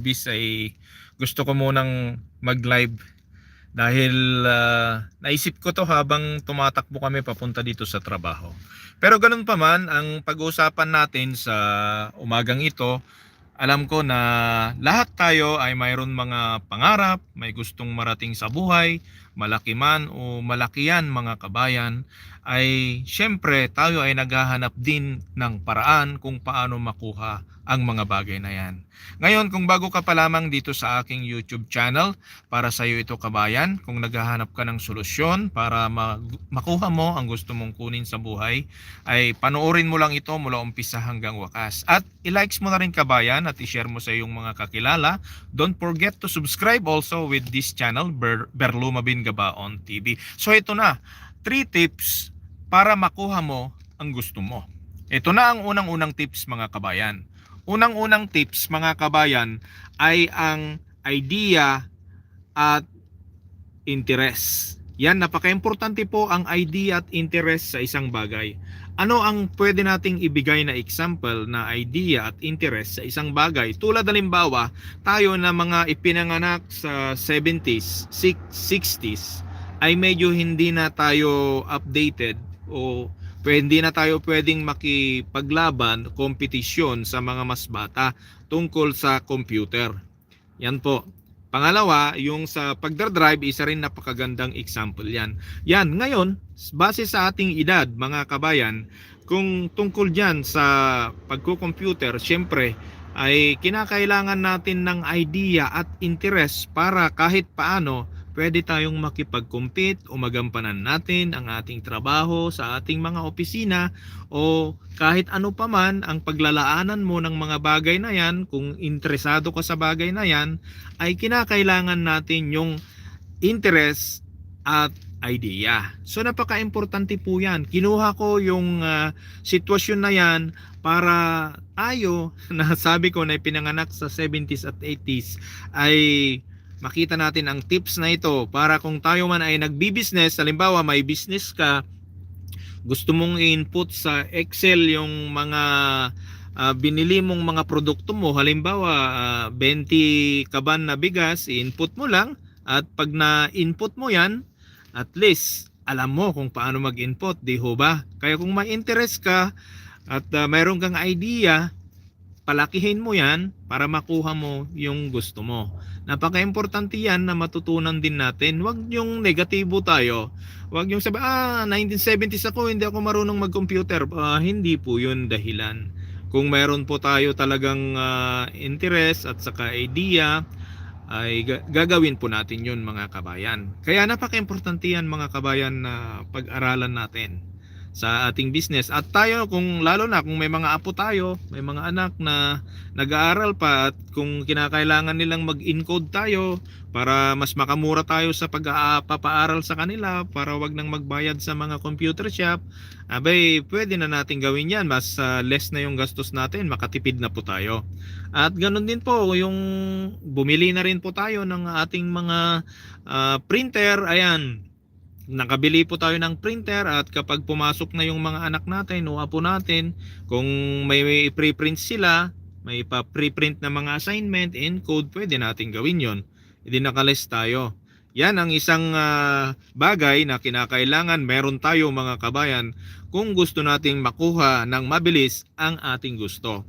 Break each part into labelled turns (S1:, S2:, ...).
S1: Bis ay gusto ko munang mag-live dahil naisip ko to habang tumatakbo kami papunta dito sa trabaho. Pero ganun pa man, ang pag-uusapan natin sa umagang ito, alam ko na lahat tayo ay mayroon mga pangarap, may gustong marating sa buhay, malaki man o malaki yan mga kabayan, ay syempre tayo ay naghahanap din ng paraan kung paano makuha ang mga bagay na yan. Ngayon, kung bago ka pa lamang dito sa aking YouTube channel, para sa iyo ito kabayan, kung naghahanap ka ng solusyon para makuha mo ang gusto mong kunin sa buhay, ay panoorin mo lang ito mula umpisa hanggang wakas. At i-likes mo na rin kabayan at i-share mo sa iyong mga kakilala. Don't forget to subscribe also with this channel, Berlumabin Gabaon TV. So ito na, 3 tips para makuha mo ang gusto mo. Ito na ang unang-unang tips mga kabayan. Unang-unang tips mga kabayan ay ang idea at interest. Yan, napaka-importante po ang idea at interest sa isang bagay. Ano ang pwede nating ibigay na example na idea at interest sa isang bagay? Tulad halimbawa, tayo na mga ipinanganak sa 70s, 60s, ay medyo hindi na tayo updated o hindi na tayo pwedeng makipaglaban, kompetisyon sa mga mas bata tungkol sa computer. Yan po. Pangalawa, yung sa pagdadrive, isa rin napakagandang example yan. Yan, ngayon, base sa ating edad, mga kabayan, kung tungkol dyan sa pagko-computer, syempre, ay kinakailangan natin ng idea at interest para kahit paano pwede tayong makipag-compete o magampanan natin ang ating trabaho sa ating mga opisina o kahit ano pa man ang paglalaanan mo ng mga bagay na yan. Kung interesado ka sa bagay na yan, ay kinakailangan natin yung interest at idea. So napaka-importante po yan. Kinuha ko yung sitwasyon na yan para tayo na sabi ko na pinanganak sa 70s at 80s ay makita natin ang tips na ito para kung tayo man ay nagbi-business, halimbawa may business ka, gusto mong i-input sa Excel yung mga binili mong mga produkto mo, halimbawa 20 kaban na bigas, i-input mo lang at pag na-input mo yan, at least alam mo kung paano mag-input, di ho ba? Kaya kung may interest ka at mayroon kang idea, palakihin mo yan para makuha mo yung gusto mo. Napaka-importante yan na matutunan din natin. Huwag yung negatibo tayo. Huwag yung sabi, 1970s ako, hindi ako marunong mag-computer. Hindi po yun dahilan. Kung meron po tayo talagang interest at saka idea, ay gagawin po natin yun mga kabayan. Kaya napaka-importante yan mga kabayan na pag-aralan natin sa ating business. At tayo, kung lalo na kung may mga apo tayo, may mga anak na nag-aaral pa at kung kinakailangan nilang mag-encode tayo para mas makamura tayo sa pag-papaaral sa kanila para wag nang magbayad sa mga computer shop, abay pwede na natin gawin yan. Mas less na yung gastos natin, makatipid na po tayo. At ganun din po yung bumili na rin po tayo ng ating mga printer. Ayan, nakabili po tayo ng printer at kapag pumasok na yung mga anak natin o apo natin, kung may preprint sila, may pa-preprint na mga assignment, encode, pwede natin gawin yon. Hindi nakalist tayo. Yan ang isang bagay na kinakailangan meron tayo mga kabayan kung gusto nating makuha ng mabilis ang ating gusto.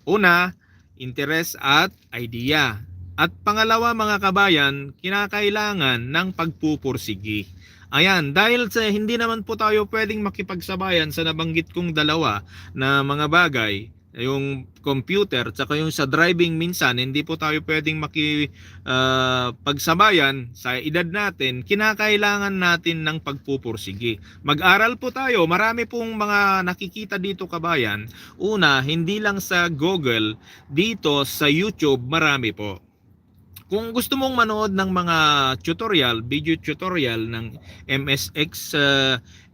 S1: Una, interest at idea. At pangalawa mga kabayan, kinakailangan ng pagpupursigi. Ayan, dahil sa hindi naman po tayo pwedeng makipagsabayan sa nabanggit kong dalawa na mga bagay, yung computer at saka yung sa driving, minsan hindi po tayo pwedeng makipagsabayan sa edad natin, kinakailangan natin ng pagpupursigi. Mag-aral po tayo, marami pong mga nakikita dito kabayan. Una, hindi lang sa Google, dito sa YouTube marami po. Kung gusto mong manood ng mga tutorial, video tutorial ng MS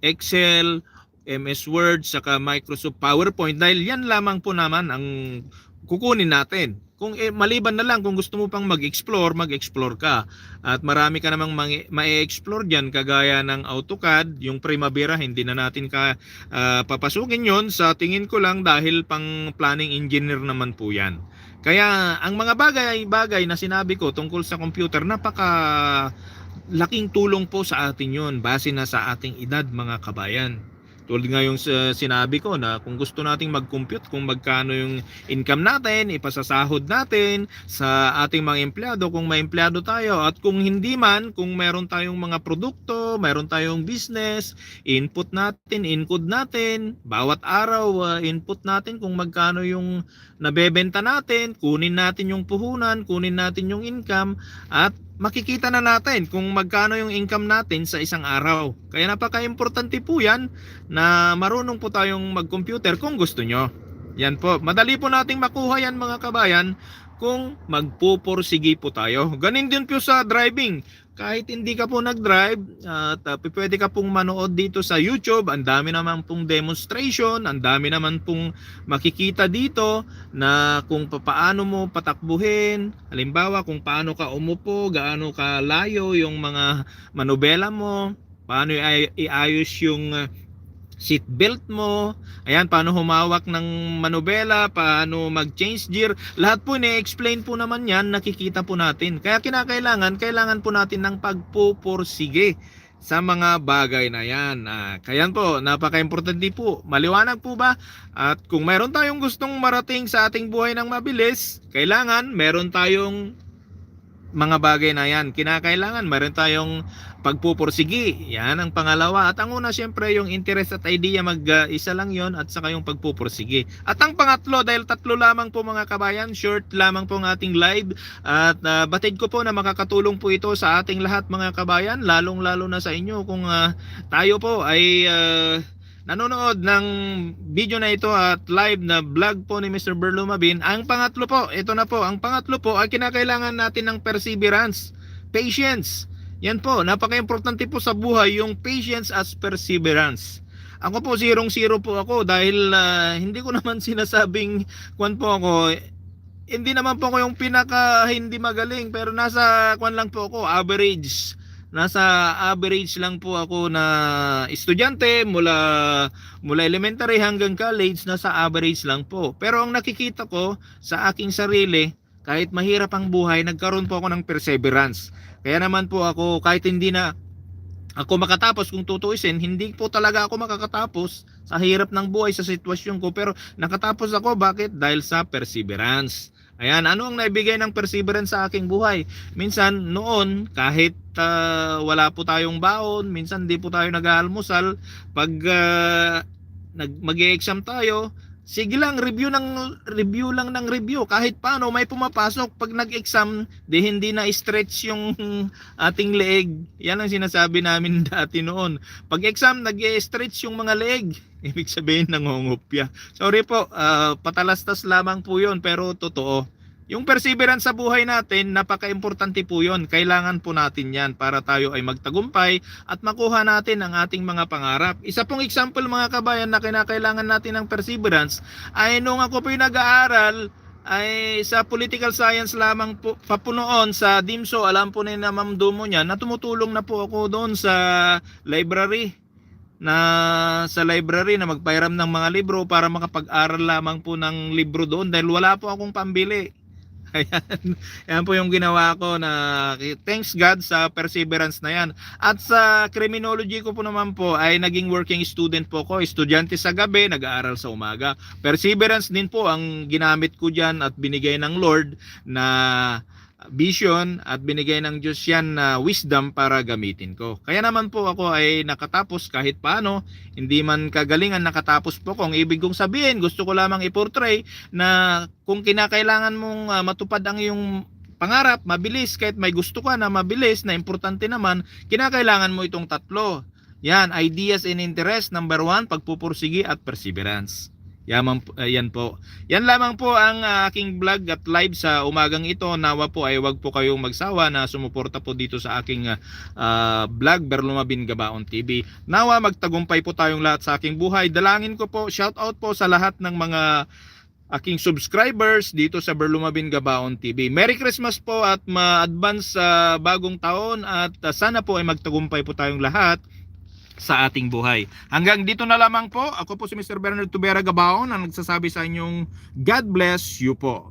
S1: Excel, MS Word, saka Microsoft PowerPoint, dahil yan lamang po naman ang kukunin natin. Kung maliban na lang, kung gusto mo pang mag-explore, mag-explore ka. At marami ka namang ma-explore dyan, kagaya ng AutoCAD, yung Primavera, hindi na natin papasukin yon sa tingin ko lang dahil pang planning engineer naman po yan. Kaya ang mga bagay na sinabi ko tungkol sa computer, napaka laking tulong po sa atin yun base na sa ating edad mga kabayan. Tulad nga yung sinabi ko na kung gusto nating mag-compute kung magkano yung income natin, ipasasahod natin sa ating mga empleyado kung may empleyado tayo, at kung hindi man, kung meron tayong mga produkto, meron tayong business, input natin, encode natin, bawat araw input natin kung magkano yung nabebenta natin, kunin natin yung puhunan, kunin natin yung income, at makikita na natin kung magkano yung income natin sa isang araw. Kaya napaka-importante po yan na marunong po tayong mag-computer kung gusto nyo. Yan po, madali po nating makuha yan mga kabayan kung magpupursige po tayo. Ganin din po sa driving. Kahit hindi ka po nag-drive at pwede ka pong manood dito sa YouTube, ang dami naman pong demonstration, ang dami naman pong makikita dito na kung paano mo patakbuhin, halimbawa kung paano ka umupo, gaano ka layo yung mga manubela mo, paano iayos yung seat belt mo, ayan, paano humawak ng manubela, paano mag-change gear, lahat po ni-explain po naman yan, nakikita po natin. Kaya kailangan po natin ng pagpupursige sa mga bagay na yan. Kaya po, napaka-importante po. Maliwanag po ba? At kung meron tayong gustong marating sa ating buhay ng mabilis, kailangan meron tayong mga bagay na yan. Kinakailangan meron tayong pagpupursigi. Yan ang pangalawa. At ang una syempre yung interest at idea, isa lang yon, at saka yung pagpupursigi. At ang pangatlo, dahil tatlo lamang po mga kabayan, short lamang po ang ating live, at batid ko po na makakatulong po ito sa ating lahat mga kabayan, lalong lalo na sa inyo kung tayo po ay nanonood ng video na ito at live na vlog po ni Mr. Ber Lumabin. Ang pangatlo po, ito na po, ang pangatlo po ay kinakailangan natin ng perseverance, patience. Yan po, napaka-importante po sa buhay yung patience as perseverance. Ako po 0-0 po ako dahil hindi ko naman sinasabing kwan po ako, hindi naman po ako yung pinaka hindi magaling, pero nasa kwan lang po ako, average. Nasa average lang po ako na estudyante mula elementary hanggang college, nasa average lang po. Pero ang nakikita ko sa aking sarili, kahit mahirap ang buhay, nagkaroon po ako ng perseverance. Kaya naman po ako, kahit hindi na ako makatapos, kung tutuusin, hindi po talaga ako makakatapos sa hirap ng buhay, sa sitwasyon ko, pero nakatapos ako. Bakit? Dahil sa perseverance. Ayan, ano ang naibigay ng perseverance sa aking buhay? Minsan noon, kahit wala po tayong baon, minsan di po tayo nag-aalmusal, pag mag-e-exam tayo, sige lang, review lang ng review. Kahit paano may pumapasok. Pag nag-exam, di hindi na stretch yung ating leeg. Yan ang sinasabi namin dati noon. Pag exam, nag-stretch yung mga leeg. Ibig sabihin nangungupya. Sorry po, patalastas lamang po yun, pero totoo. Yung perseverance sa buhay natin, napaka-importante po yun. Kailangan po natin yan para tayo ay magtagumpay at makuha natin ang ating mga pangarap. Isa pong example mga kabayan na kinakailangan natin ng perseverance ay nung ako po yung nag-aaral ay sa political science lamang po, papunoon sa DIMSO, alam po na Ma'am Dumo niya na tumutulong na po ako doon sa library na magpairam ng mga libro para makapag-aral lamang po ng libro doon dahil wala po akong pambili. Ayan, yan po yung ginawa ko na thanks God sa perseverance na yan. At sa criminology ko po naman po ay naging working student po ko. Estudyante sa gabi, nag-aaral sa umaga. Perseverance din po ang ginamit ko dyan at binigay ng Lord na vision at binigay ng Diyos yan na wisdom para gamitin ko. Kaya naman po ako ay nakatapos kahit paano, hindi man kagalingan, nakatapos po ko. Ang ibig kong sabihin, gusto ko lamang i-portray na kung kinakailangan mong matupad ang iyong pangarap, mabilis, kahit may gusto ka na mabilis, na importante naman, kinakailangan mo itong tatlo. Yan, ideas and interest, number 1, pagpupursigi at perseverance. Yan po. Yan lamang po ang aking vlog at live sa umagang ito. Nawa po ay wag po kayong magsawa na sumuporta po dito sa aking vlog, Ber Lumabin Gabaon TV. Nawa magtagumpay po tayong lahat sa aking buhay. Dalangin ko po, shout out po sa lahat ng mga aking subscribers dito sa Ber Lumabin Gabaon TV. Merry Christmas po at ma-advance sa bagong taon at sana po ay magtagumpay po tayong lahat sa ating buhay. Hanggang dito na lamang po. Ako po si Mr. Bernard Tubera Gabaon ang nagsasabi sa inyong God bless you po.